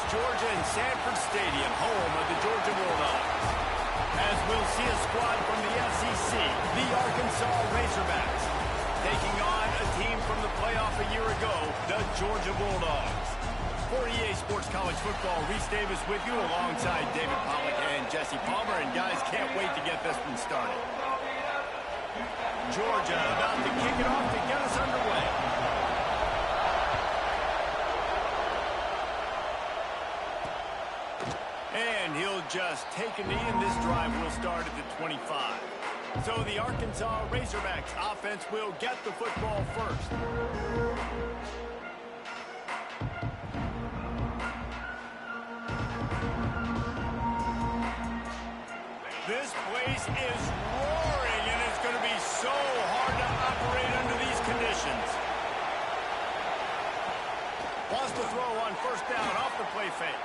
Athens, Georgia, and Sanford Stadium, home of the Georgia Bulldogs. As we'll see a squad from the SEC, the Arkansas Razorbacks, taking on a team from the playoff a year ago, the Georgia Bulldogs. For EA Sports College Football, Reese Davis with you alongside David Pollack and Jesse Palmer. And guys, can't wait to get this one started. Georgia about to kick it off to get us underway. And he'll just take a knee, and this drive will start at the 25. So the Arkansas Razorbacks offense will get the football first. This place is roaring, and it's going to be so hard to operate under these conditions. Wants to throw on first down off the play fake.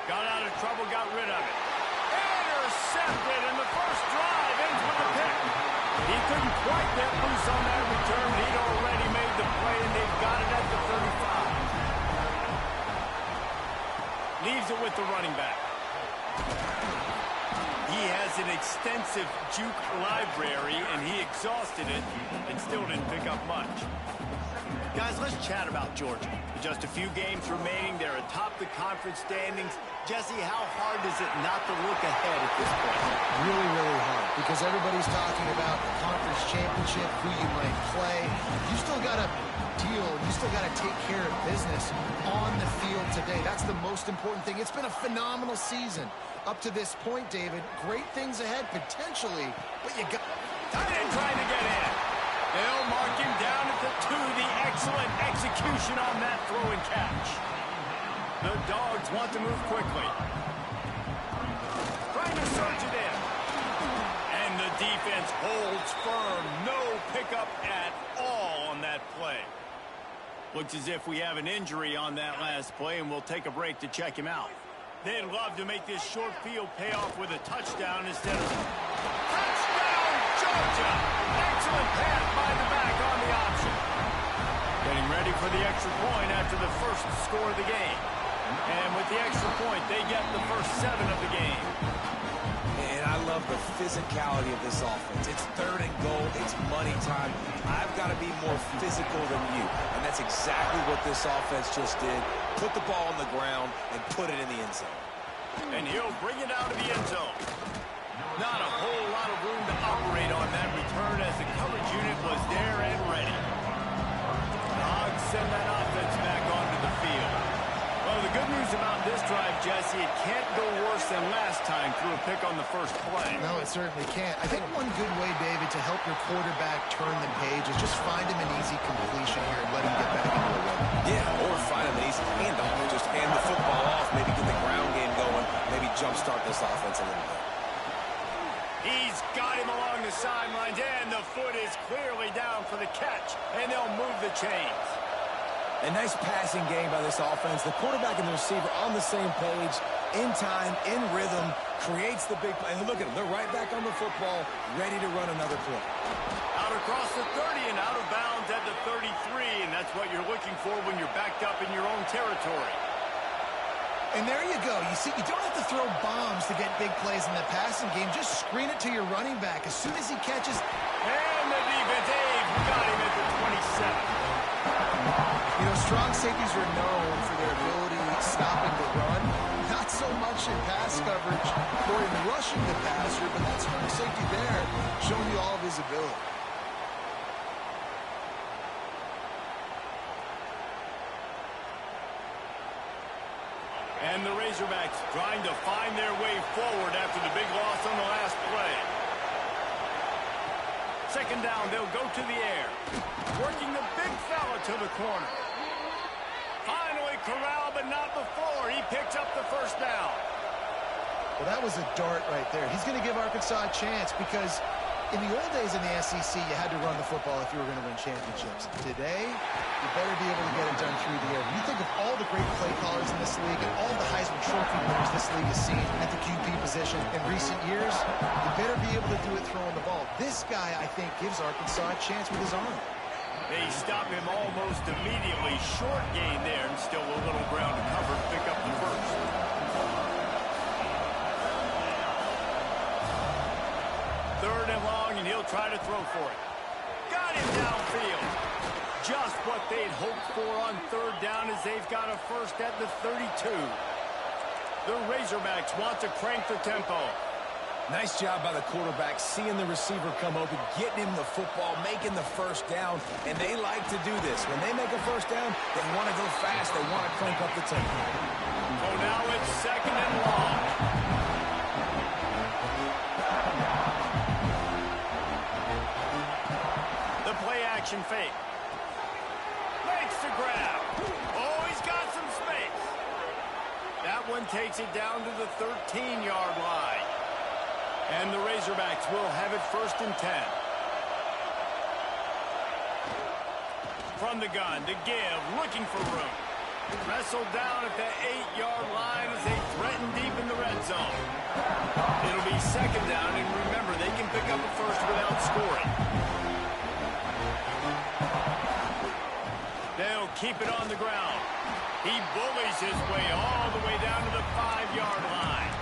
Got out of trouble, got rid of it. Intercepted, and the first drive ends with a pick. He couldn't quite get loose on that return. He'd already made the play, and they've got it at the 35. Leaves it with the running back. He has an extensive juke library, and he exhausted it and still didn't pick up much. Guys, let's chat about Georgia. With just a few games remaining, they're atop the conference standings. Jesse, how hard is it not to look ahead at this point? Really, really hard, because everybody's talking about the conference championship, who you might play. You still got to deal, you still got to take care of business on the field today. That's the most important thing. It's been a phenomenal season up to this point, David. Great things ahead, potentially, but you got... Tight end trying to get in. They'll mark him down at the 2. The excellent execution on that throw and catch. The Dogs want to move quickly. Trying to surge it in. And the defense holds firm. No pickup at all on that play. Looks as if we have an injury on that last play, and we'll take a break to check him out. They'd love to make this short field pay off with a touchdown instead of... Touchdown, Georgia! Excellent pass by the back on the option. Getting ready for the extra point after the first score of the game. And with the extra point, they get the first 7 of the game. And I love the physicality of this offense. It's 3rd and goal. It's money time. I've got to be more physical than you. And that's exactly what this offense just did. Put the ball on the ground and put it in the end zone. And he'll bring it out of the end zone. Not a whole lot of room to operate on that return as the coverage unit was there and ready. The Hogs send that offense back onto the field. Well, the good news about this drive, Jesse, it can't go worse than last time through a pick on the first play. No, it certainly can't. I think one good way, David, to help your quarterback turn the page is just find him an easy completion here and let him get back into the run. Yeah, or find him an easy handoff. Just hand the football off, maybe get the ground game going, maybe jumpstart this offense a little bit. He's got him along the sidelines, and the foot is clearly down for the catch, and they'll move the chains. A nice passing game by this offense. The quarterback and the receiver on the same page, in time, in rhythm, creates the big play. And look at them. They're right back on the football, ready to run another play. Out across the 30 and out of bounds at the 33, and that's what you're looking for when you're backed up in your own territory. And there you go. You see, you don't have to throw bombs to get big plays in the passing game. Just screen it to your running back. As soon as he catches... And the defense, got him at the 27. You know, strong safeties are known for their ability stopping the run. Not so much in pass coverage or in rushing the passer, but that strong safety there showing you all of his ability. And the Razorbacks trying to find their way forward after the big loss on the last play. 2nd down, they'll go to the air. Working the big fella to the corner. Finally corralled, but not before. He picks up the first down. Well, that was a dart right there. He's going to give Arkansas a chance because in the old days in the SEC, you had to run the football if you were going to win championships. Today, you better be able to get it done through the air. When you think of all the great play callers in this league and all the Heisman Trophy winners this league has seen at the QB position in recent years, you better be able to do it throwing the ball. This guy, I think, gives Arkansas a chance with his arm. They stop him almost immediately. Short gain there, and still a little ground to cover to pick up the first. Third and long, and he'll try to throw for it. Got him downfield. Just what they'd hoped for on third down as they've got a first at the 32. The Razorbacks want to crank the tempo. Nice job by the quarterback, seeing the receiver come open, getting him the football, making the first down, and they like to do this. When they make a first down, they want to go fast. They want to crank up the tempo. So now it's second and long. The play action fake. Makes the grab. Oh, he's got some space. That one takes it down to the 13-yard line. And the Razorbacks will have it first and 10. From the gun to give, looking for room. Wrestled down at the 8-yard line as they threaten deep in the red zone. It'll be second down, and remember, they can pick up a first without scoring. They'll keep it on the ground. He bullies his way all the way down to the 5-yard line.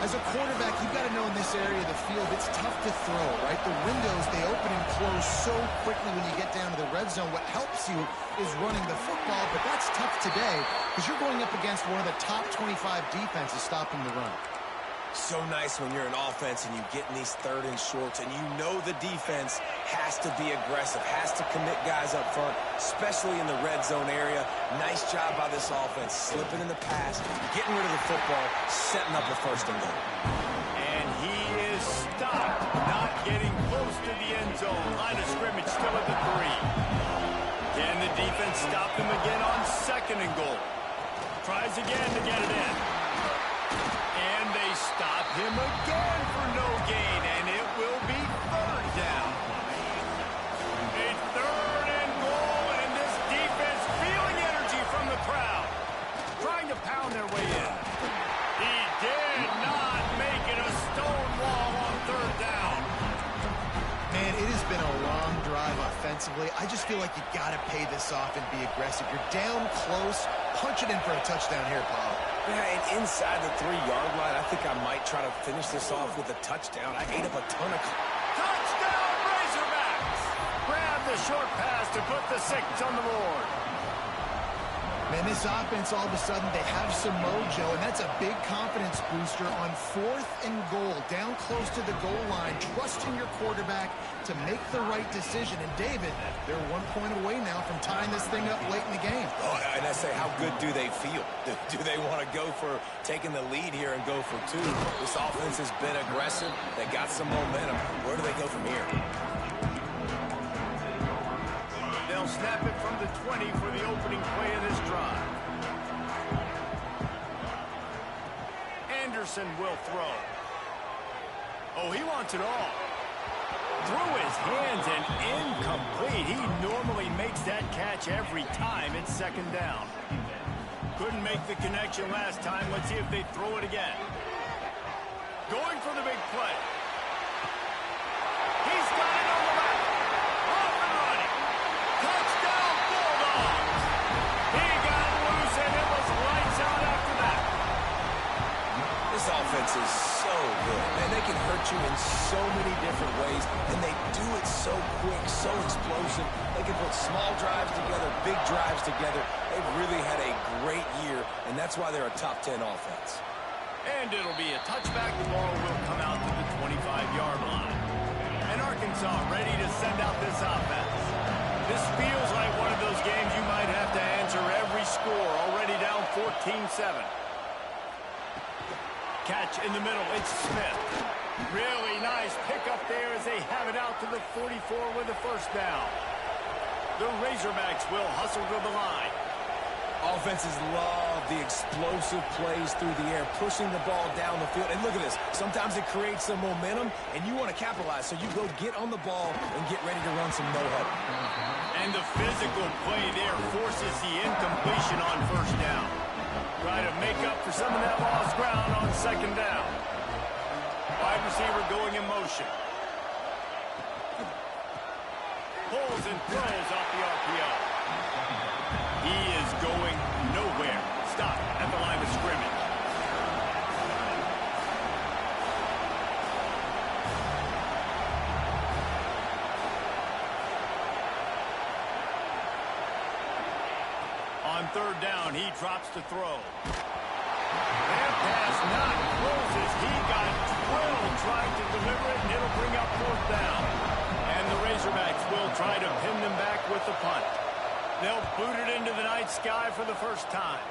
As a quarterback, you've got to know in this area of the field, it's tough to throw, right? The windows, they open and close so quickly when you get down to the red zone. What helps you is running the football, but that's tough today because you're going up against one of the top 25 defenses stopping the run. So nice when you're an offense and you get in these third and shorts and you know the defense has to be aggressive, has to commit guys up front, especially in the red zone area. Nice job by this offense, slipping in the pass, getting rid of the football, setting up a first and goal. And he is stopped, not getting close to the end zone. Line of scrimmage still at the 3. Can the defense stop him again on second and goal? Tries again to get it in. And they stop him again for no gain, and it will be third down. A third and goal, and this defense feeling energy from the crowd. Trying to pound their way in. He did not make it a stone wall on third down. Man, it has been a long drive offensively. I just feel like you got to pay this off and be aggressive. You're down close. Punch it in for a touchdown here, Paul. Yeah, and inside the 3-yard line, I think I might try to finish this off with a touchdown. I ate up a ton of... Touchdown, Razorbacks! Grab the short pass to put the 6 on the board. Man, this offense, all of a sudden, they have some mojo, and that's a big confidence booster on 4th and goal, down close to the goal line, trusting your quarterback to make the right decision. And, David, they're 1 point away now from tying this thing up late in the game. Oh, and I say, how good do they feel? Do they want to go for taking the lead here and go for 2? This offense has been aggressive. They got some momentum. Where do they go from here? They'll snap it from the 20 for the opening play of this drive. Anderson will throw. Oh, he wants it all. Through his hands and incomplete. He normally makes that catch every time. It's second down. Couldn't make the connection last time. Let's see if they throw it again. Going for the big play. He's got it on the back. Off and running. Touchdown, Bulldogs! He got loose, and it was lights out after that. This offense is so good. Man, they can hurt you in so many different ways, and they do it so quick, so explosive. They can put small drives together, big drives together. They've really had a great year, and that's why they're a top 10 offense. And it'll be a touchback. The ball will come out to the 25-yard line. And Arkansas ready to send out this offense. This feels like one of those games you might have to answer every score. Already down 14-7. Catch in the middle. It's Smith. Really nice pickup there as they have it out to the 44 with the first down. The Razorbacks will hustle to the line. Offenses love the explosive plays through the air, pushing the ball down the field. And look at this. Sometimes it creates some momentum, and you want to capitalize. So you go get on the ball and get ready to run some no-huddle. And the physical play there forces the incompletion on first down. Try to make up for some of that lost ground on second down. Wide receiver going in motion. pulls and throws off the RPO. He is going nowhere. Stop at the line of scrimmage. On third down, he drops to throw. That pass not closes. He got drilled trying to deliver it, and it'll bring up fourth down. And the Razorbacks will try to pin them back with the punt. They'll boot it into the night sky for the first time.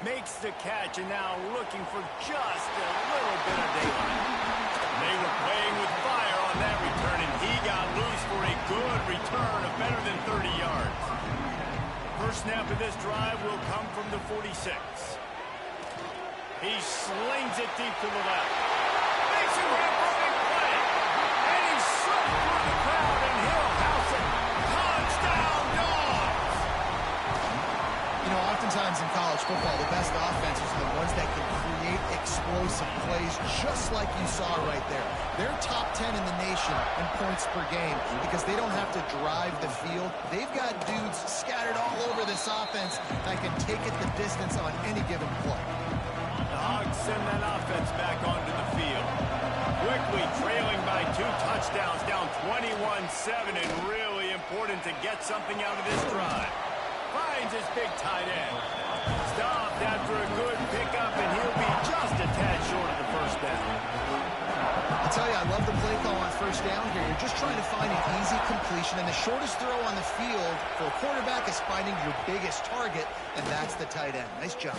Makes the catch, and now looking for just a little bit of daylight. They were playing with fire on that return, and he got loose for a good return of better than 30 yards. First snap of this drive will come from the 46. He slings it deep to the left. Makes a great running play. And he slipped through the crowd, and he'll house it. Touchdown, Dogs! You know, oftentimes in college football, the best offenses are the ones that can create explosive plays, just like you saw right there. They're top 10 in the nation in points per game because they don't have to drive the field. They've got dudes scattered all over this offense that can take it the distance on any given play. The Hogs send that offense back onto the field. Quickly trailing by 2 touchdowns, down 21-7, and really important to get something out of this drive. Finds his big tight end. Stopped after a good pickup, and he'll be just a tad short of the first down. I'll tell you, I love the play call on first down here. You're just trying to find an easy completion, and the shortest throw on the field for a quarterback is finding your biggest target, and that's the tight end. Nice job.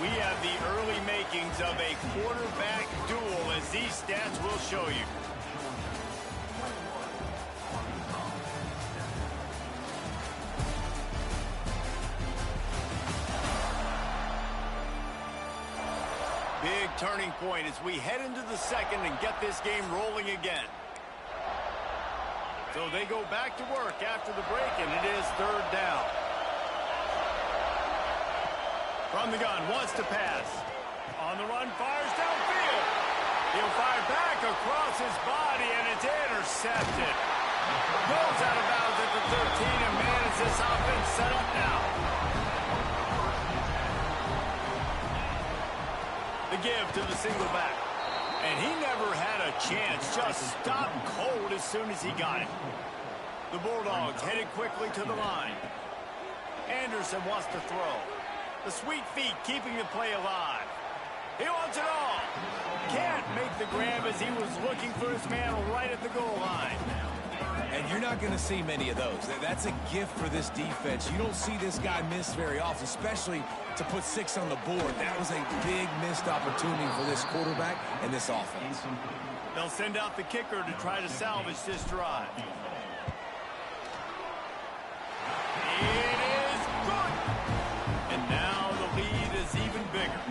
We have the early makings of a quarterback duel, as these stats will show you. Big turning point as we head into the second and get this game rolling again. So they go back to work after the break, and it is third down. From the gun, wants to pass. On the run, fires downfield. He'll fire back across his body, and it's intercepted. Goes out of bounds at the 13, and man, is this offense set up now. The give to the single back. And he never had a chance, just stopped cold as soon as he got it. The Bulldogs headed quickly to the line. Anderson wants to throw. The sweet feet keeping the play alive. He wants it all. Can't make the grab as he was looking for his man right at the goal line. And you're not going to see many of those. That's a gift for this defense. You don't see this guy miss very often, especially to put 6 on the board. That was a big missed opportunity for this quarterback and this offense. They'll send out the kicker to try to salvage this drive. It is good. And now the lead is even bigger.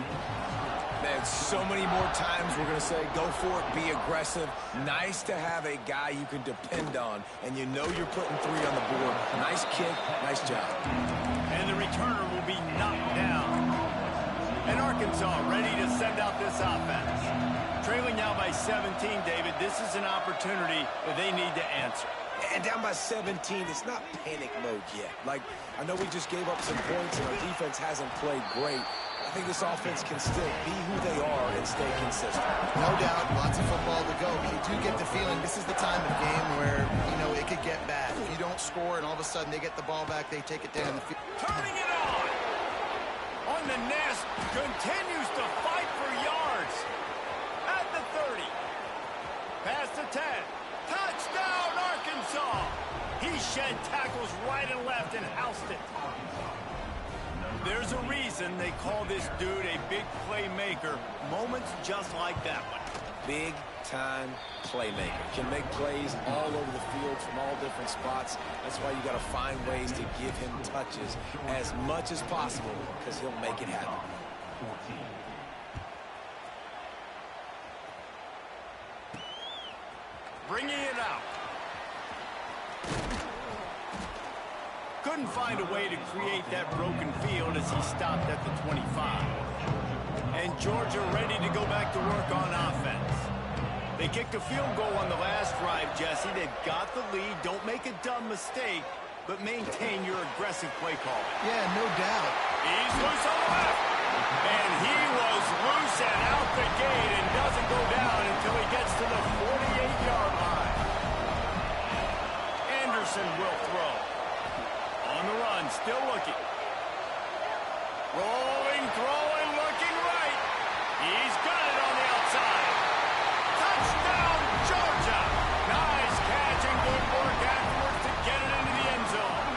Man, so many more times we're going to say, go for it, be aggressive. Nice to have a guy you can depend on, and you know you're putting 3 on the board. Nice kick, nice job. And the returner will be knocked down. And Arkansas ready to send out this offense. Trailing now by 17, David, this is an opportunity that they need to answer. And down by 17, it's not panic mode yet. Like, I know we just gave up some points and our defense hasn't played great. I think this offense can still be who they are and stay consistent. No doubt, lots of football to go, but you do get the feeling this is the time of game where, you know, it could get bad. If you don't score and all of a sudden they get the ball back, they take it down the field. Turning it on the nest, continues to fight for yards. At the 30. Past the 10. Touchdown, Arkansas! He shed tackles right and left and housed it. There's a reason they call this dude a big playmaker. Moments just like that one. Big-time playmaker. Can make plays all over the field from all different spots. That's why you got to find ways to give him touches as much as possible because he'll make it happen. Bringing it out. Good couldn't find a way to create that broken field as he stopped at the 25. And Georgia ready to go back to work on offense. They kicked a field goal on the last drive, Jesse. They've got the lead. Don't make a dumb mistake, but maintain your aggressive play calling. Yeah, no doubt. He's loose on the left. And he was loose and out the gate and doesn't go down until he gets to the 48-yard line. Anderson will throw. On the run, still looking. Rolling, throwing, looking right. He's got it on the outside. Touchdown, Georgia. Nice catch and good work afterwards to get it into the end zone.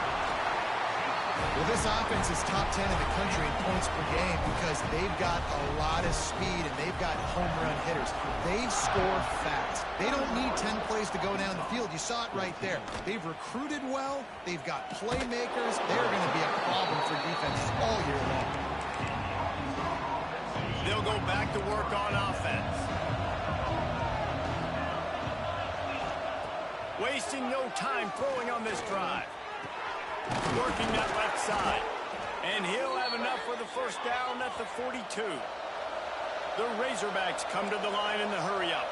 Well, this offense is top 10 in the country in points per game because they've got a lot of speed and they've got home run hitters. They score fast. They don't need 10 plays to go down the field. You saw it right there. They've recruited well. They've got playmakers. They're going to be a problem for defenses all year long. They'll go back to work on offense. Wasting no time throwing on this drive. Working that left side. And he'll have enough for the first down at the 42. The Razorbacks come to the line in the hurry-up.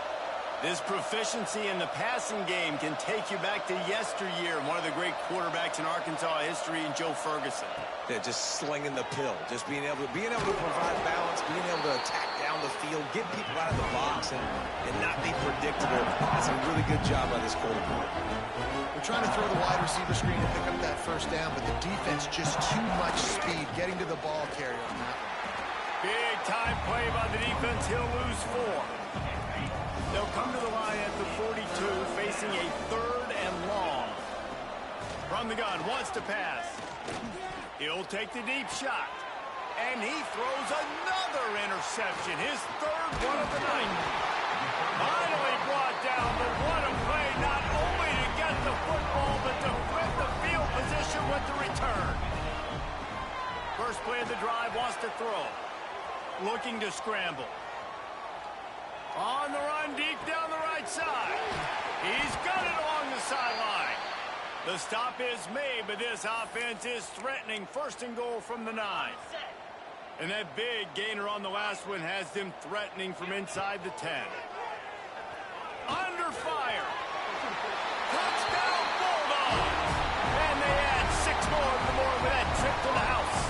This proficiency in the passing game can take you back to yesteryear, one of the great quarterbacks in Arkansas history, in Joe Ferguson. Yeah, just slinging the pill, just being able to provide balance, being able to attack down the field, get people out of the box, and not be predictable. That's a really good job by this quarterback. We're trying to throw the wide receiver screen to pick up that first down, but the defense just too much speed getting to the ball carrier on that one. Big time play by the defense. He'll lose 4. They'll come to the line at the 42, facing a 3rd and long. From the gun, wants to pass. He'll take the deep shot. And he throws another interception, his 3rd one of the night. Finally brought down, but what a play, not only to get the football, but to flip the field position with the return. First play of the drive, wants to throw. Looking to scramble. On the run, deep down the right side. He's got it along the sideline. The stop is made, but this offense is threatening. 1st and goal from the 9. And that big gainer on the last one has them threatening from inside the 10. Under fire. Touchdown, Bulldogs. And they add 6 more with that trip to the house.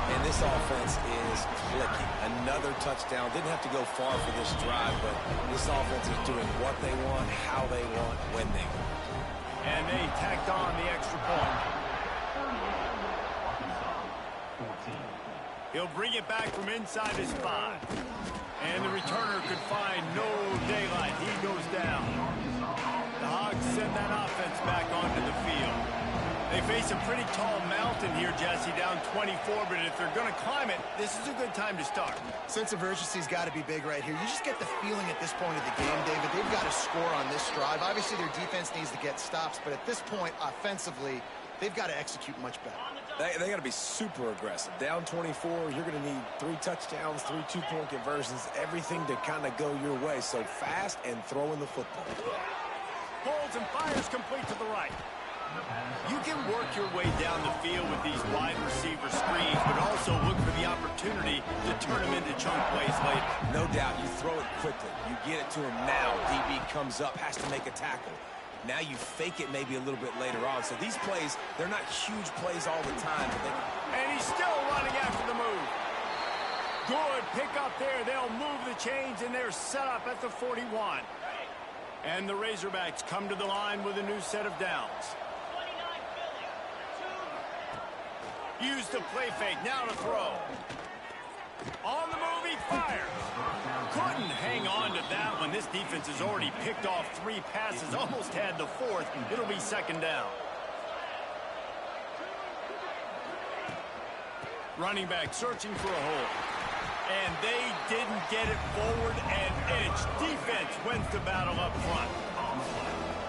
And this offense is clicking. Another touchdown. Didn't have to go far for this drive, but this offense is doing what they want, how they want, when they want. And they tacked on the extra point. He'll bring it back from inside his 5. And the returner could find no daylight. He goes down. The Hogs send that offense back onto the field. They face a pretty tall mountain here, Jesse, down 24, but if they're going to climb it, this is a good time to start. Sense of urgency's got to be big right here. You just get the feeling at this point of the game, David, they've got to score on this drive. Obviously, their defense needs to get stops, but at this point, offensively, they've got to execute much better. They got to be super aggressive. Down 24, you're going to need 3 touchdowns, 3 two-point conversions, everything to kind of go your way. So fast and throwing the football. Holds and fires complete to the right. You can work your way down the field with these wide receiver screens, but also look for the opportunity to turn them into chunk plays later. No doubt, you throw it quickly. You get it to him now. DB comes up, has to make a tackle. Now you fake it maybe a little bit later on. So these plays, they're not huge plays all the time. But and he's still running after the move. Good pick up there. They'll move the chains, and they're set up at the 41. And the Razorbacks come to the line with a new set of downs. Use the play fake, now to throw. On the move, he fires. Couldn't hang on to that one. This defense has already picked off 3 passes, almost had the 4th. It'll be 2nd down. Running back searching for a hole. And they didn't get it forward an inch. Defense wins the battle up front.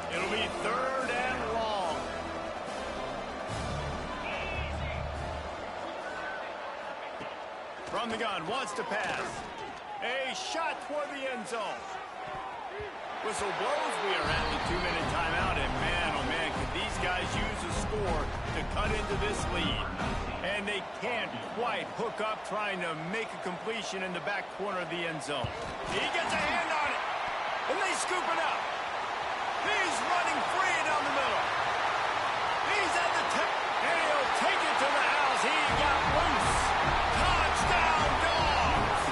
It'll be 3rd and long. From the gun, wants to pass. A shot toward the end zone. Whistle blows. We are at the 2-minute timeout, and man, oh man, could these guys use a score cut into this lead. And they can't quite hook up trying to make a completion in the back corner of the end zone. He gets a hand on it, and they scoop it up. He's running free down the middle. He's at the tip, and he'll take it to the house. He got loose. Touchdown, Dogs!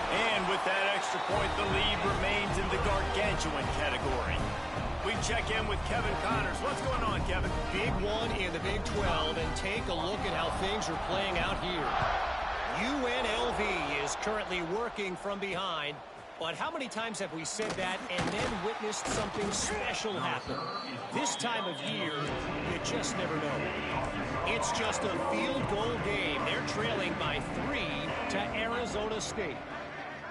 And with that extra point, the lead remains in the gargantuan category. We check in with Kevin Connors. What's going on, Kevin? Big one in the Big 12, and take a look at how things are playing out here. UNLV is currently working from behind, but how many times have we said that and then witnessed something special happen? This time of year, you just never know. It's just a field goal game. They're trailing by 3 to Arizona State.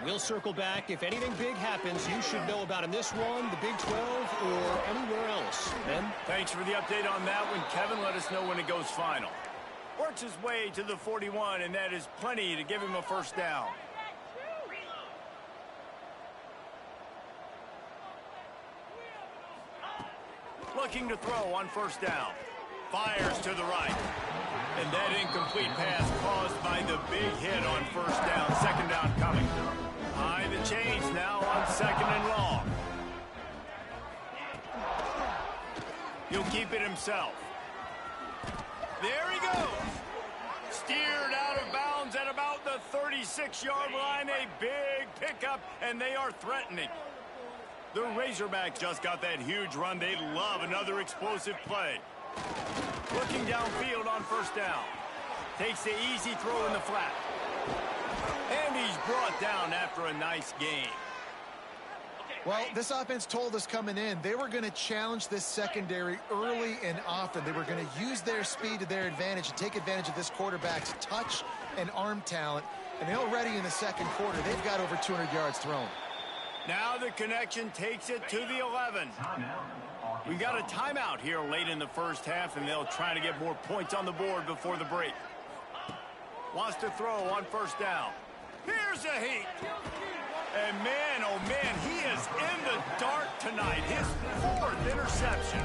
We'll circle back. If anything big happens, you should know about in this one, the Big 12, or anywhere else. Ben? Thanks for the update on that one, Kevin. Let us know when it goes final. Works his way to the 41, and that is plenty to give him a first down. Looking to throw on first down. Fires to the right. And that incomplete pass caused by the big hit on first down. Second down coming. High the chains now on second and long. He'll keep it himself. There he goes. Steered out of bounds at about the 36-yard line. A big pickup, and they are threatening. The Razorbacks just got that huge run. They love another explosive play. Looking downfield on first down. Takes the easy throw in the flat. And he's brought down after a nice gain. Well, this offense told us coming in they were going to challenge this secondary early and often. They were going to use their speed to their advantage and take advantage of this quarterback's touch and arm talent. And already in the second quarter, they've got over 200 yards thrown. Now the connection takes it to the 11. We got a timeout here late in the first half, and they'll try to get more points on the board before the break. Wants to throw on first down. Here's a heat. And man, oh man, he is in the dark tonight. His 4th interception.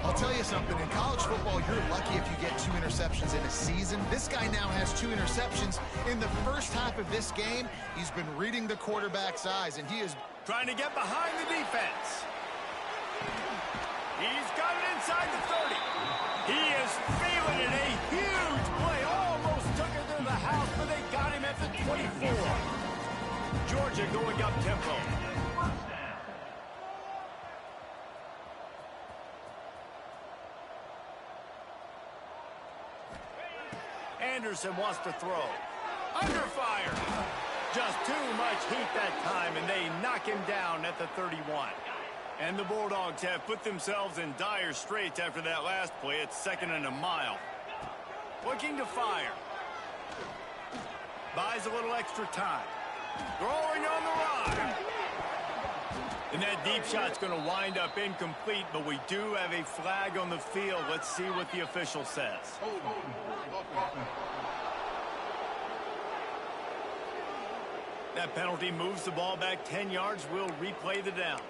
I'll tell you something. In college football, you're lucky if you get 2 interceptions in a season. This guy now has 2 interceptions. In the first half of this game, he's been reading the quarterback's eyes, and he is trying to get behind the defense. He's got it inside the 30. He is feeling it. A huge play. Almost took it to the house, but they got him at the 24. Georgia going up tempo. Anderson wants to throw. Under fire. Just too much heat that time, and they knock him down at the 31. And the Bulldogs have put themselves in dire straits after that last play. It's 2nd and a mile. Looking to fire. Buys a little extra time. Throwing on the run. And that deep shot's going to wind up incomplete, but we do have a flag on the field. Let's see what the official says. That penalty moves the ball back 10 yards. We'll replay the down.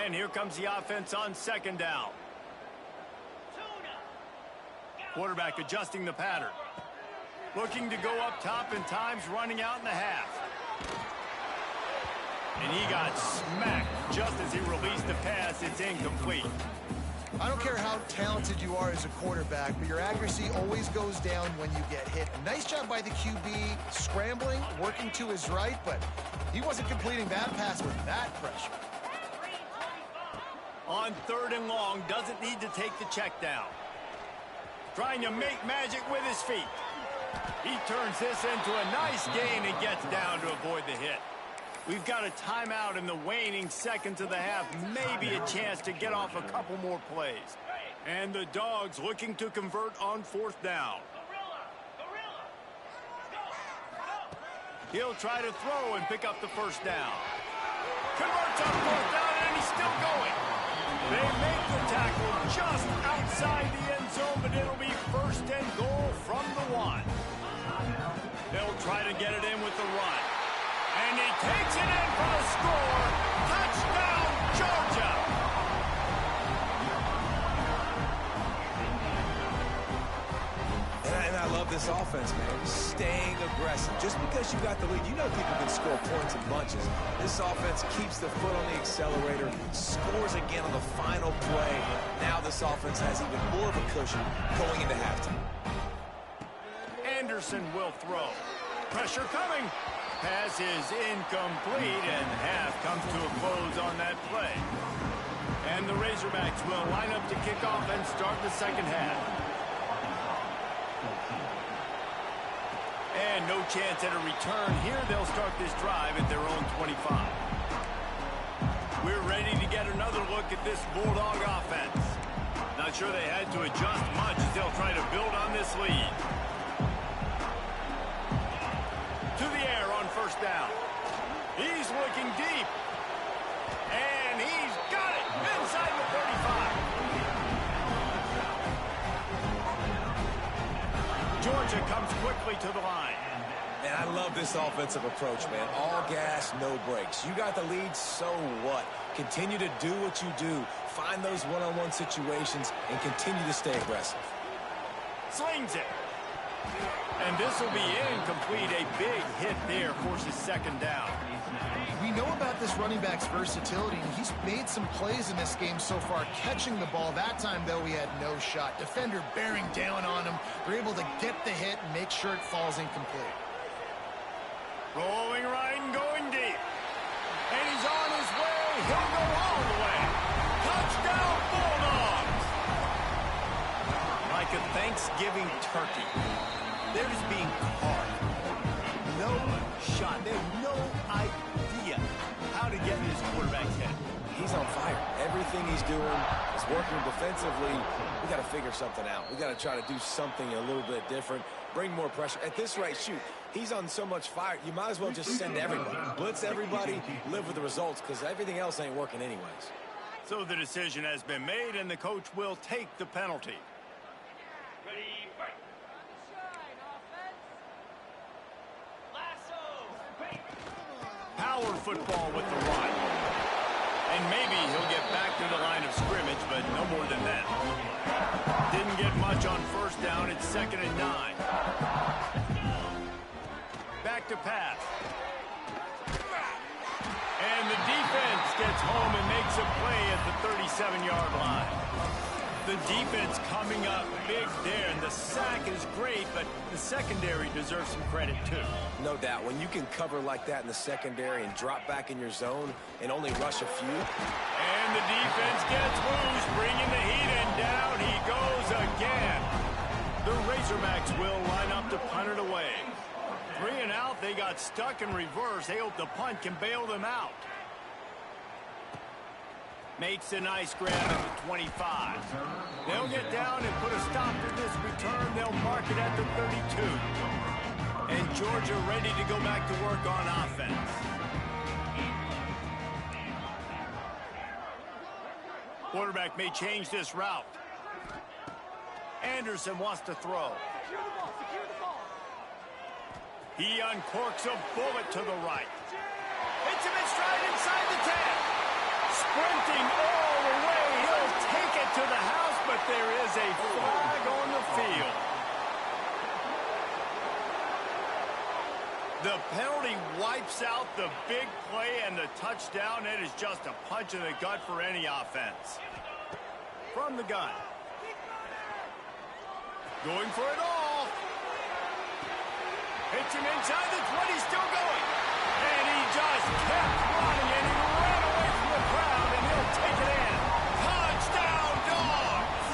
And here comes the offense on second down. Quarterback adjusting the pattern. Looking to go up top, and time's running out in the half. And he got smacked just as he released the pass. It's incomplete. I don't care how talented you are as a quarterback, but your accuracy always goes down when you get hit. Nice job by the QB scrambling, working to his right, but he wasn't completing that pass with that pressure. On 3rd and long, doesn't need to take the check down. Trying to make magic with his feet. He turns this into a nice gain and gets down to avoid the hit. We've got a timeout in the waning seconds of the half. Maybe a chance to get off a couple more plays. And the Dogs looking to convert on 4th down. He'll try to throw and pick up the first down. Converts on 4th down, and he's still going. They make the tackle just outside the end zone, but it'll be 1st and goal from the 1. They'll try to get it in with the run. And he takes it in for the score. Touchdown, Georgia! this offense, man. Staying aggressive. Just because you got the lead, you know people can score points in bunches. This offense keeps the foot on the accelerator, scores again on the final play. Now this offense has even more of a cushion going into halftime. Anderson will throw. Pressure coming. Pass is incomplete, and half comes to a close on that play. And the Razorbacks will line up to kick off and start the second half. And no chance at a return here. They'll start this drive at their own 25. We're ready to get another look at this Bulldog offense. Not sure they had to adjust much as they'll try to build on this lead. To the air on first down. He's looking deep. And he's got it inside the 35. Georgia comes quickly to the line. And I love this offensive approach, man. All gas, no brakes. You got the lead, so what? Continue to do what you do. Find those one-on-one situations and continue to stay aggressive. Slings it. And this will be incomplete. A big hit there forces second down. We know about this running back's versatility, and he's made some plays in this game so far, catching the ball. That time, though, he had no shot. Defender bearing down on him. They're able to get the hit and make sure it falls incomplete. Rolling right and going deep. And he's on his way. He'll go all the way. Touchdown, Bulldogs! Like a Thanksgiving turkey. They're just being carved. No shot. They have no idea how to get in his quarterback's head. He's on fire. Everything he's doing is working defensively. We got to figure something out. We got to try to do something a little bit different. Bring more pressure. At this rate, shoot, he's on so much fire, you might as well just send everybody. Blitz everybody, live with the results, because everything else ain't working anyways. So the decision has been made, and the coach will take the penalty. Power football with the run. And maybe he'll get back to the line of scrimmage, but no more than that. Didn't get much on first down. It's 2nd and 9. Back to pass. And the defense gets home and makes a play at the 37-yard line. The defense coming up big there, and the sack is great, but the secondary deserves some credit too. No doubt. When you can cover like that in the secondary and drop back in your zone and only rush a few. And the defense gets loose, bringing the heat, and down he goes again. The Razorbacks will line up to punt it away. 3 and out, they got stuck in reverse. They hope the punt can bail them out. Makes a nice grab at the 25. They'll get down and put a stop to this return. They'll mark it at the 32. And Georgia ready to go back to work on offense. Quarterback may change this route. Anderson wants to throw. He uncorks a bullet to the right. Hits him in stride inside the 10. Sprinting all the way. He'll take it to the house, but there is a flag on the field. The penalty wipes out the big play and the touchdown. It is just a punch in the gut for any offense. From the gun. Going for it all. Hits him inside the 20, still going. And he just kept running, and he ran away from the crowd, and he'll take it in. Touchdown, Dogs!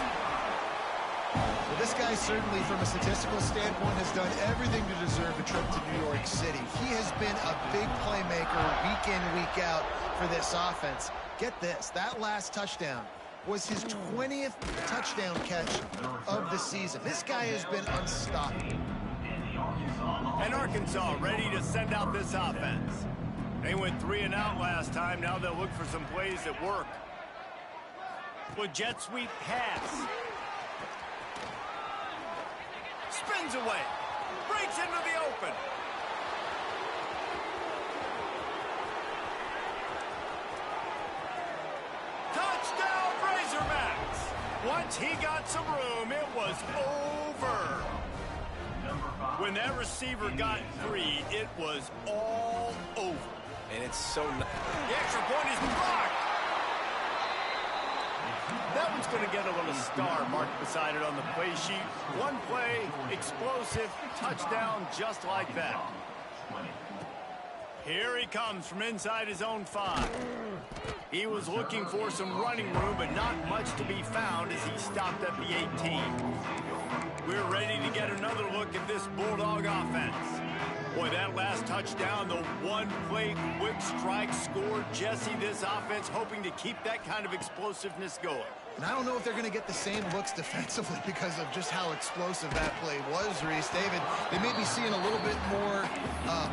Well, this guy certainly, from a statistical standpoint, has done everything to deserve a trip to New York City. He has been a big playmaker week in, week out for this offense. Get this, that last touchdown was his 20th touchdown catch of the season. This guy has been unstoppable. And Arkansas ready to send out this offense. They went 3 and out last time. Now they'll look for some plays that work. With jet sweep pass. Spins away. Breaks into the open. Touchdown, Razorbacks! Once he got some room, it was over. When that receiver got free, it was all over. And it's so nice. The extra point is blocked. That one's going to get a little star marked beside it on the play sheet. One play, explosive, touchdown just like that. Here he comes from inside his own 5. He was looking for some running room, but not much to be found as he stopped at the 18. We're ready to get another look at this Bulldog offense. Boy, that last touchdown, the one-play quick strike score. Jesse, this offense hoping to keep that kind of explosiveness going. And I don't know if they're going to get the same looks defensively because of just how explosive that play was, Reese. David, they may be seeing a little bit more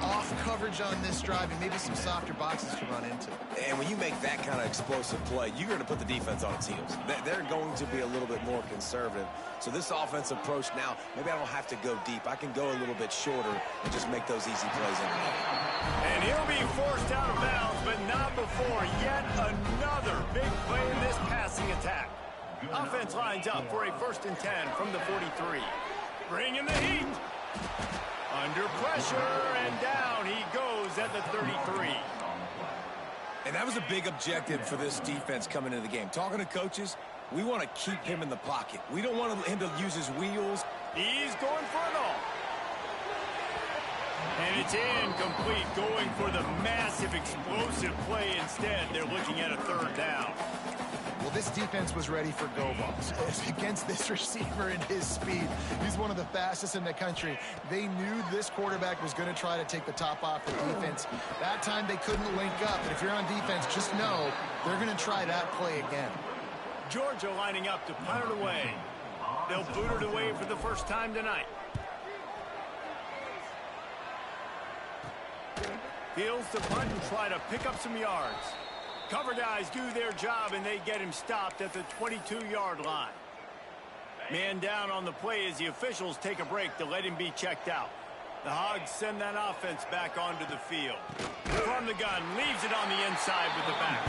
off coverage on this drive and maybe some softer boxes to run into. And when you make that kind of explosive play, you're going to put the defense on its heels. They're going to be a little bit more conservative. So this offensive approach now, maybe I don't have to go deep. I can go a little bit shorter and just make those easy plays in the end. And he'll be forced out of bounds, but not before yet another big play in this passing attack. Offense lines up for a 1st and 10 from the 43. Bringing the heat. Under pressure, and down he goes at the 33. And that was a big objective for this defense coming into the game. Talking to coaches, we want to keep him in the pocket. We don't want him to use his wheels. He's going for it all. And it's incomplete, going for the massive explosive play instead. They're looking at a 3rd down. Well, this defense was ready for go balls. Against this receiver and his speed, he's one of the fastest in the country. They knew this quarterback was going to try to take the top off the defense. That time they couldn't link up. And if you're on defense, just know they're going to try that play again. Georgia lining up to punt it away. They'll boot it away for the first time tonight. Fields to punt and try to pick up some yards. Cover guys do their job, and they get him stopped at the 22-yard line. Man down on the play as the officials take a break to let him be checked out. The Hogs send that offense back onto the field. From the gun, leaves it on the inside with the back.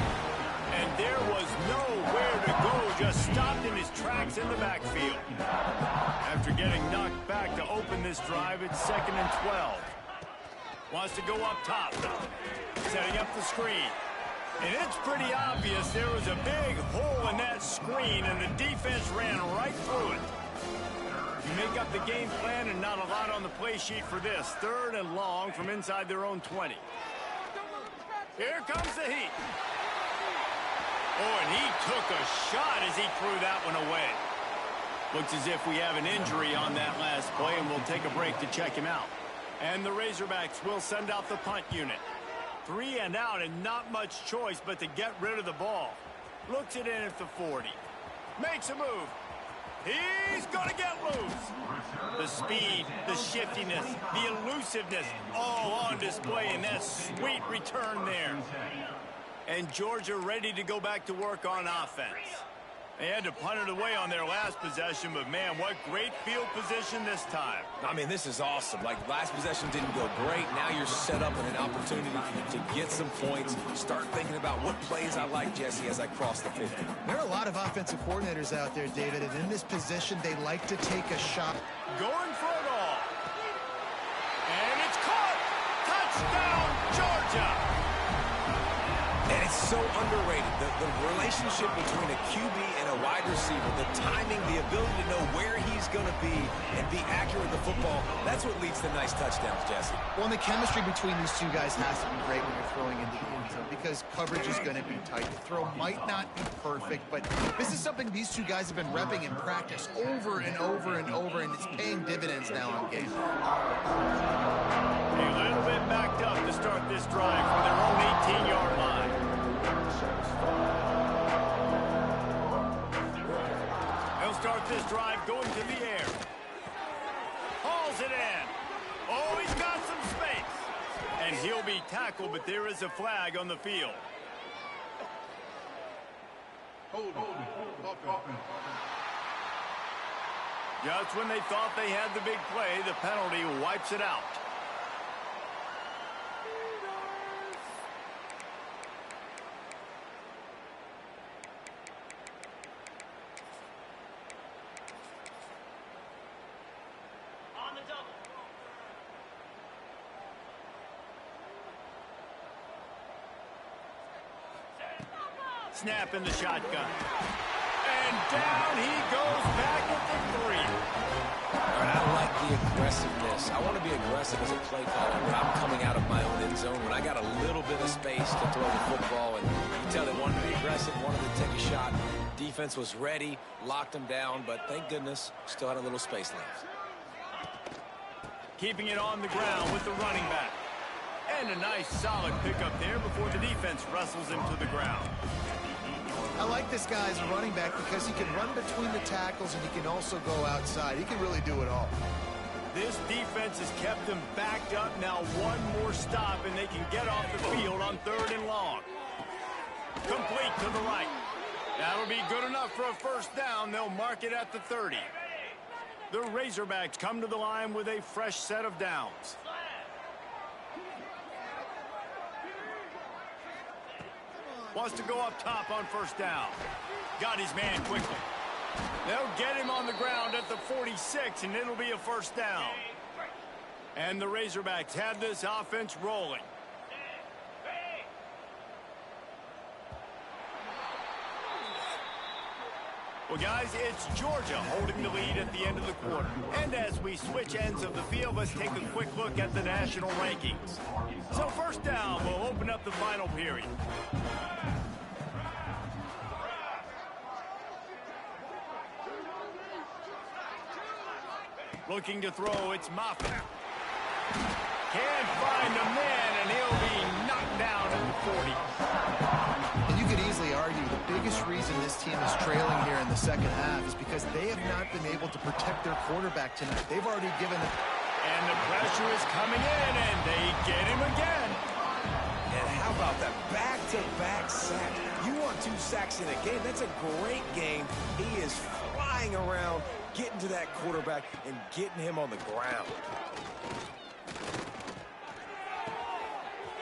And there was nowhere to go, just stopped in his tracks in the backfield. After getting knocked back to open this drive, it's 2nd and 12. Wants to go up top. Setting up the screen. And it's pretty obvious there was a big hole in that screen, and the defense ran right through it. You make up the game plan, and not a lot on the play sheet for this. 3rd and long from inside their own 20. Here comes the heat. Oh, and he took a shot as he threw that one away. Looks as if we have an injury on that last play, and we'll take a break to check him out. And the Razorbacks will send out the punt unit. 3 and out, and not much choice but to get rid of the ball. Looks it in at the 40. Makes a move. He's going to get loose. The speed, the shiftiness, the elusiveness, all on display in that sweet return there. And Georgia ready to go back to work on offense. They had to punt it away on their last possession, but man, what great field position this time. I mean, this is awesome. Like, last possession didn't go great. Now you're set up with an opportunity to get some points. Start thinking about what plays I like, Jesse, as I cross the 50. There are a lot of offensive coordinators out there, David, and in this position, they like to take a shot. Going for it all. And it's caught. Touchdown, Georgia. And it's so underrated, the relationship between a QB and a wide receiver, the timing, the ability to know where he's going to be and be accurate with the football, that's what leads to nice touchdowns, Jesse. Well, and the chemistry between these two guys has to be great when you're throwing into the end zone because coverage is going to be tight. The throw might not be perfect, but this is something these two guys have been repping in practice over and over and over, and it's paying dividends now on game. A little bit backed up to start this drive from their own 18-yard line. They'll start this drive going to the air. Hauls it in. Oh, he's got some space. And he'll be tackled, but there is a flag on the field. Just when they thought they had the big play, the penalty wipes it out. Snap in the shotgun. And down he goes back at the 3. All right, I like the aggressiveness. I want to be aggressive as a play caller, but I'm coming out of my own end zone when I got a little bit of space to throw the football. And you can tell they wanted to be aggressive, wanted to take a shot. Defense was ready, locked them down, but thank goodness, still had a little space left. Keeping it on the ground with the running back. And a nice solid pickup there before the defense wrestles him to the ground. I like this guy as a running back because he can run between the tackles and he can also go outside. He can really do it all. This defense has kept them backed up. Now one more stop and they can get off the field on 3rd and long. Complete to the right. That'll be good enough for a first down. They'll mark it at the 30. The Razorbacks come to the line with a fresh set of downs. Wants to go up top on first down. Got his man quickly. They'll get him on the ground at the 46, and it'll be a first down. And the Razorbacks have this offense rolling. Well, guys, it's Georgia holding the lead at the end of the quarter. And as we switch ends of the field, let's take a quick look at the national rankings. So first down, we'll open up the final period. Looking to throw, it's Moffitt. Can't find the man, and he'll be knocked down at the 40. And you could easily argue the biggest reason this team is trailing here in the second half is because they have not been able to protect their quarterback tonight. They've already given it. And the pressure is coming in, and they get him again. And how about that back-to-back sack? You want 2 sacks in a game. That's a great game. He is flying around, getting to that quarterback and getting him on the ground.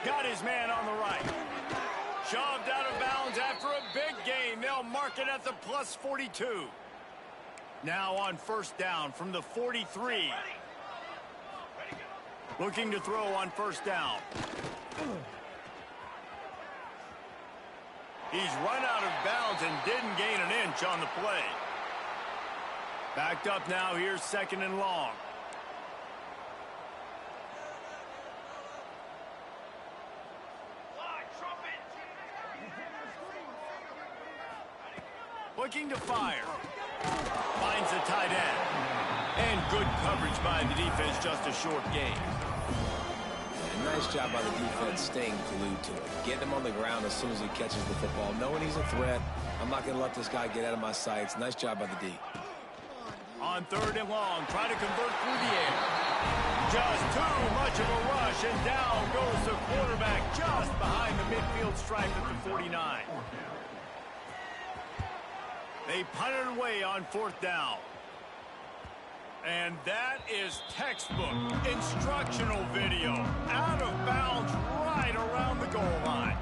Got his man on the right. Shoved out of bounds after a big gain. They'll mark it at the plus 42. Now on first down from the 43. Looking to throw on first down. He's run out of bounds and didn't gain an inch on the play. Backed up now, here's 2nd and long. Looking to fire. Finds the tight end. And good coverage by the defense, just a short gain. And nice job by the defense staying glued to it. Getting him on the ground as soon as he catches the football. Knowing he's a threat, I'm not going to let this guy get out of my sights. Nice job by the D. On 3rd and long, try to convert through the air. Just too much of a rush, and down goes the quarterback just behind the midfield stripe at the 49. They punt it away on 4th down. And that is textbook instructional video. Out of bounds right around the goal line.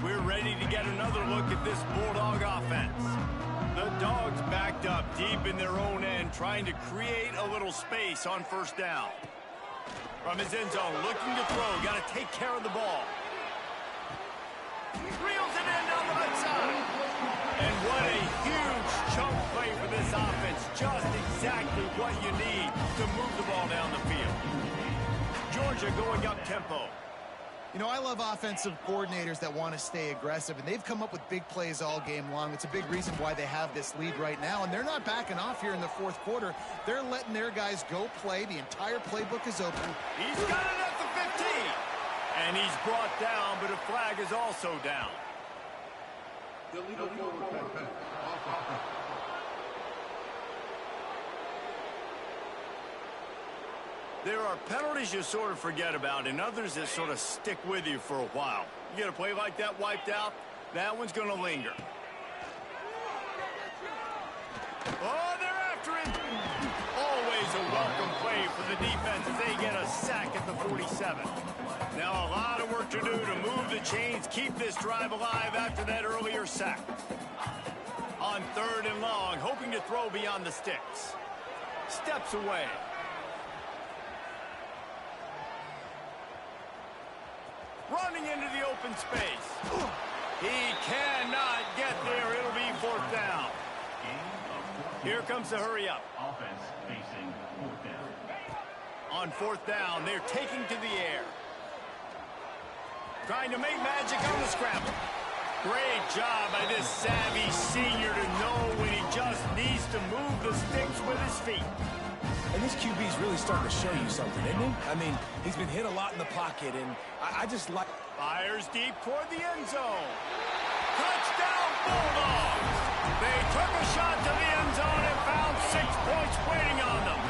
We're ready to get another look at this Bulldog offense. The Dogs backed up deep in their own end, trying to create a little space on first down. From his end zone, looking to throw. Got to take care of the ball. Reels it in down the right side. And what a huge chunk play for this offense. Just exactly what you need to move the ball down the field. Georgia going up tempo. You know, I love offensive coordinators that want to stay aggressive, and they've come up with big plays all game long. It's a big reason why they have this lead right now, and they're not backing off here in the 4th quarter. They're letting their guys go play. The entire playbook is open. He's got it at the 15. And he's brought down, but a flag is also down. There are penalties you sort of forget about and others that sort of stick with you for a while. You get a play like that wiped out, that one's going to linger. Oh, they're after it. Always a welcome play for the defense as they get a sack at the 47. Now a lot of work to do to move the chains, keep this drive alive after that earlier sack. On 3rd and long, hoping to throw beyond the sticks. Steps away. Running into the open space. He cannot get there. It'll be fourth down. Here comes the hurry up. Offense facing fourth down. On fourth down, they're taking to the air. Trying to make magic on the scramble. Great job by this savvy senior to know when he just needs to move the sticks with his feet. And this QB's really starting to show you something, isn't he? I mean, he's been hit a lot in the pocket, and I just like... Fires deep toward the end zone. Touchdown, Bulldogs! They took a shot to the end zone and found 6 points waiting on them.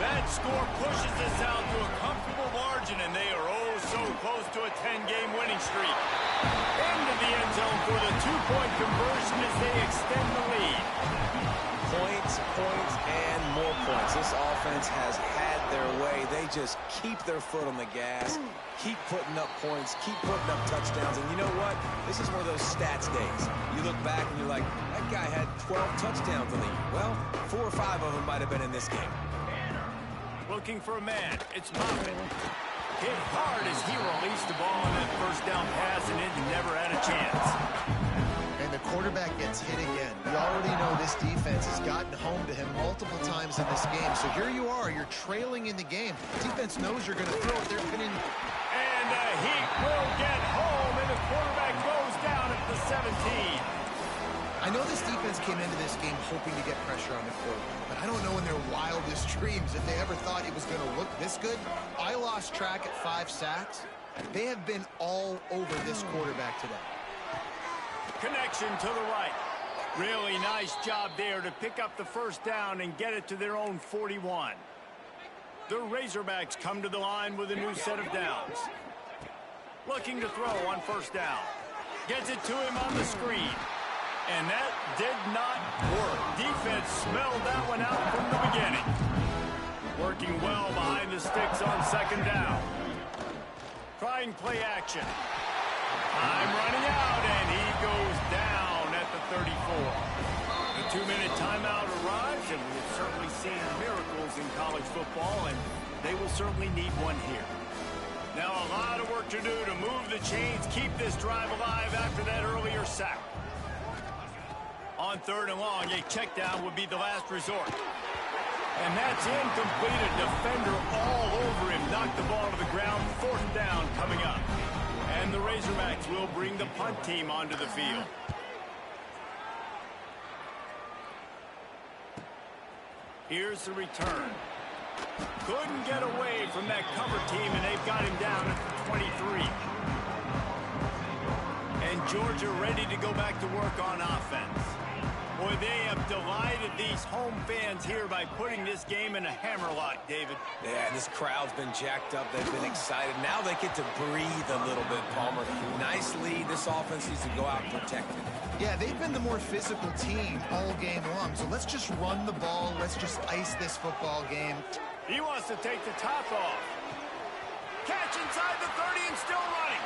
That score pushes us out to a comfortable margin, and they are oh so close to a 10-game winning streak. Into the end zone for the 2-point conversion as they extend the lead. Points, points, and more points. This offense has had their way. They just keep their foot on the gas, keep putting up points, keep putting up touchdowns. And you know what? This is one of those stats days. You look back and you're like, that guy had 12 touchdowns on the year. Well, 4 or 5 of them might have been in this game. Looking for a man. It's Moffitt. Hit hard as he released the ball on that first down pass, and it never had a chance. And the quarterback gets hit again. We already know this defense has gotten home to him multiple times in this game. So here you are, you're trailing in the game. Defense knows you're going to throw it. They're pinning. And the Heat will get home, and the quarterback goes down at the 17. I know this defense came into this game hoping to get pressure on the quarterback, but I don't know in their wildest dreams if they ever thought it was going to look this good. I lost track at 5 sacks. They have been all over this quarterback today. Connection to the right. Really nice job there to pick up the first down and get it to their own 41. The Razorbacks come to the line with a new set of downs. Looking to throw on first down. Gets it to him on the screen. And that did not work. Defense smelled that one out from the beginning. Working well behind the sticks on second down. Trying play action. Time running out, and he goes down at the 34. The 2-minute timeout arrives, and we've certainly seen miracles in college football, and they will certainly need one here. Now a lot of work to do to move the chains, keep this drive alive after that earlier sack. On third and long, a check down would be the last resort. And that's incomplete. A defender all over him. Knocked the ball to the ground. Fourth down coming up. And the Razorbacks will bring the punt team onto the field. Here's the return. Couldn't get away from that cover team, and they've got him down at the 23. And Georgia ready to go back to work on offense. Boy, they have delighted these home fans here by putting this game in a hammerlock, David. Yeah, this crowd's been jacked up. They've been excited. Now they get to breathe a little bit, Palmer. Nice lead. This offense needs to go out and protect it. Yeah, they've been the more physical team all game long. So let's just run the ball. Let's just ice this football game. He wants to take the top off. Catch inside the 30 and still running.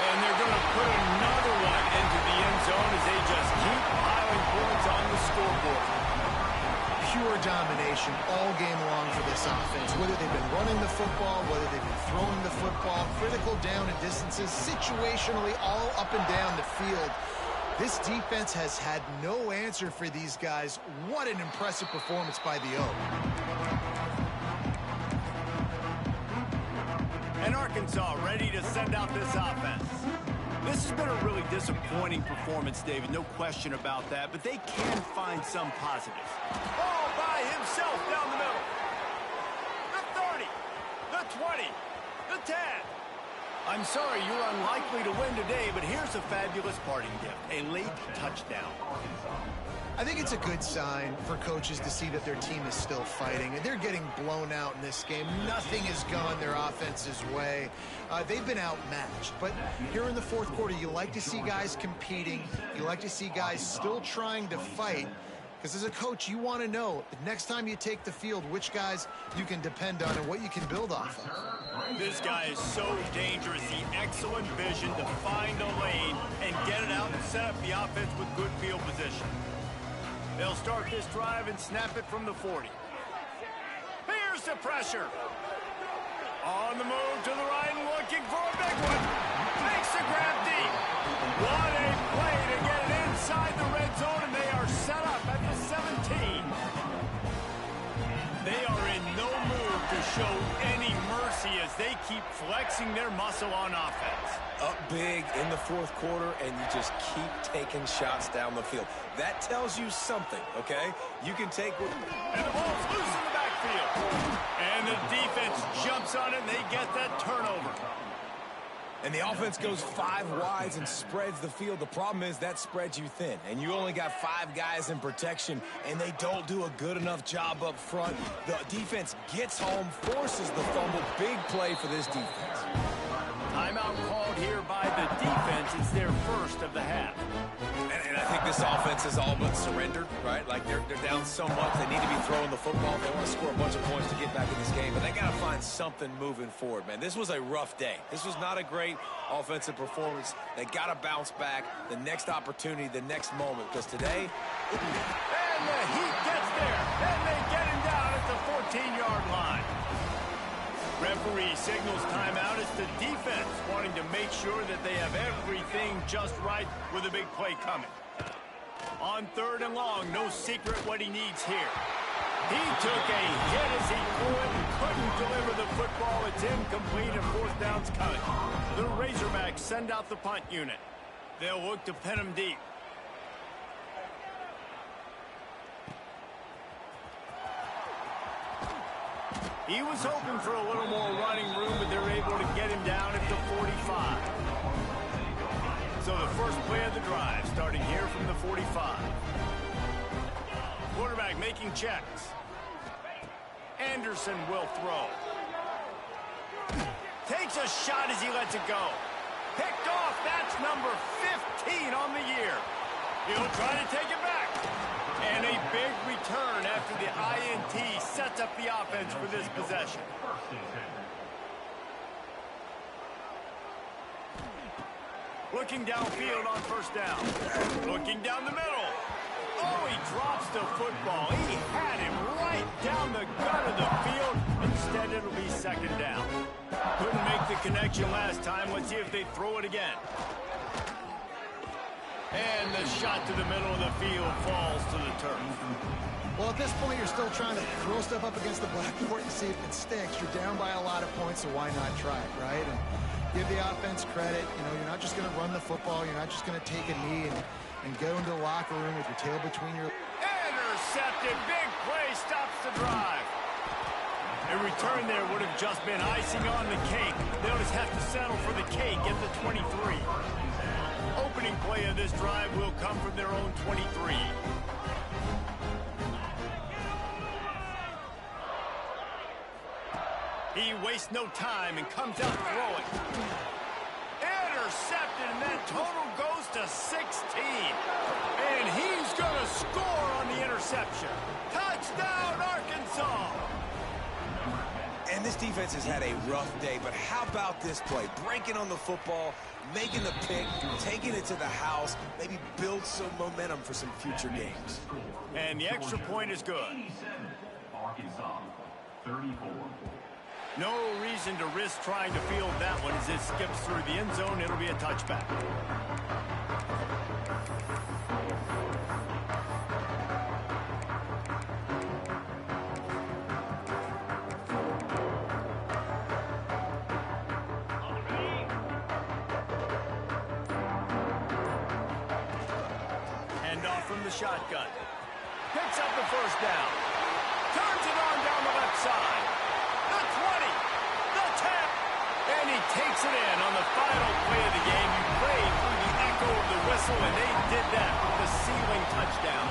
And they're going to put another one into the end zone as they just keep piling points on the scoreboard. Pure domination all game long for this offense. Whether they've been running the football, whether they've been throwing the football, critical down and distances, situationally all up and down the field. This defense has had no answer for these guys. What an impressive performance by the Oak. And Arkansas ready to send out this offense. This has been a really disappointing performance, David. No question about that. But they can find some positives. All by himself down the middle. The 30. The 20. The 10. I'm sorry, you're unlikely to win today, but here's a fabulous parting gift. A late touchdown. I think it's a good sign for coaches to see that their team is still fighting. And they're getting blown out in this game. Nothing has gone their offense's way. They've been outmatched. But here in the fourth quarter, you like to see guys competing. You like to see guys still trying to fight. Because as a coach, you want to know the next time you take the field, which guys you can depend on and what you can build off of. This guy is so dangerous. The excellent vision to find a lane and get it out and set up the offense with good field position. They'll start this drive and snap it from the 40. Here's the pressure. On the move to the right and looking for a big one. Makes Looks to grab deep. What a play to get it inside the red zone, and they are set up at the 17. They are in no mood to show any mercy as they keep flexing their muscle on offense. Up big in the fourth quarter, and you just keep taking shots down the field. That tells you something, okay? You can take... And the ball's loose in the backfield. And the defense jumps on it, and they get that turnover. And the offense goes 5 wides and spreads the field. The problem is that spreads you thin, and you only got 5 guys in protection, and they don't do a good enough job up front. The defense gets home, forces the fumble. Big play for this defense. Timeout called here by the defense. It's their first of the half. And I think this offense is all but surrendered, right? Like they're down so much. They need to be throwing the football. They want to score a bunch of points to get back in this game, but they got to find something moving forward, man. This was a rough day. This was not a great offensive performance. They got to bounce back. The next opportunity, the next moment, because today... And the Heat gets there, and they get him down at the 14-yard line. Referee signals timeout. It's the defense wanting to make sure that they have everything just right with a big play coming. On 3rd and long, no secret what he needs here. He took a hit as he could and couldn't deliver the football. It's incomplete and 4th down's coming. The Razorbacks send out the punt unit. They'll look to pin him deep. He was hoping for a little more running room, but they're able to get him down at the 45. So the first play of the drive starting here from the 45. Quarterback making checks. Anderson will throw. Takes a shot as he lets it go. Picked off. That's number 15 on the year. He'll try to take it back. And a big return after the INT sets up the offense for this possession. Looking downfield on 1st down. Looking down the middle. Oh, he drops the football. He had him right down the gut of the field. Instead, it'll be 2nd down. Couldn't make the connection last time. Let's see if they throw it again. And the shot to the middle of the field falls to the turf. Well, at this point, you're still trying to throw stuff up against the blackboard and see if it sticks. You're down by a lot of points, so why not try it, right? And give the offense credit. You know, you're not just going to run the football. You're not just going to take a knee and go into the locker room with your tail between your... Intercepted. Big play stops the drive. A return there would have just been icing on the cake. They'll just have to settle for the cake at the 23. Opening play of this drive will come from their own 23. He wastes no time and comes out throwing. Intercepted, and that total goes to 16. And he's going to score on the interception. Touchdown, Arkansas! And this defense has had a rough day, but how about this play? Breaking on the football, making the pick, taking it to the house, maybe build some momentum for some future games. And the extra point is good. Arkansas, 34. No reason to risk trying to field that one as it skips through the end zone. It'll be a touchback. Handoff from the shotgun. Picks up the 1st down. Turns it on down the left side. The 20, the 10, and he takes it in on the final play of the game. You played through the echo of the whistle, and they did that with the ceiling touchdown.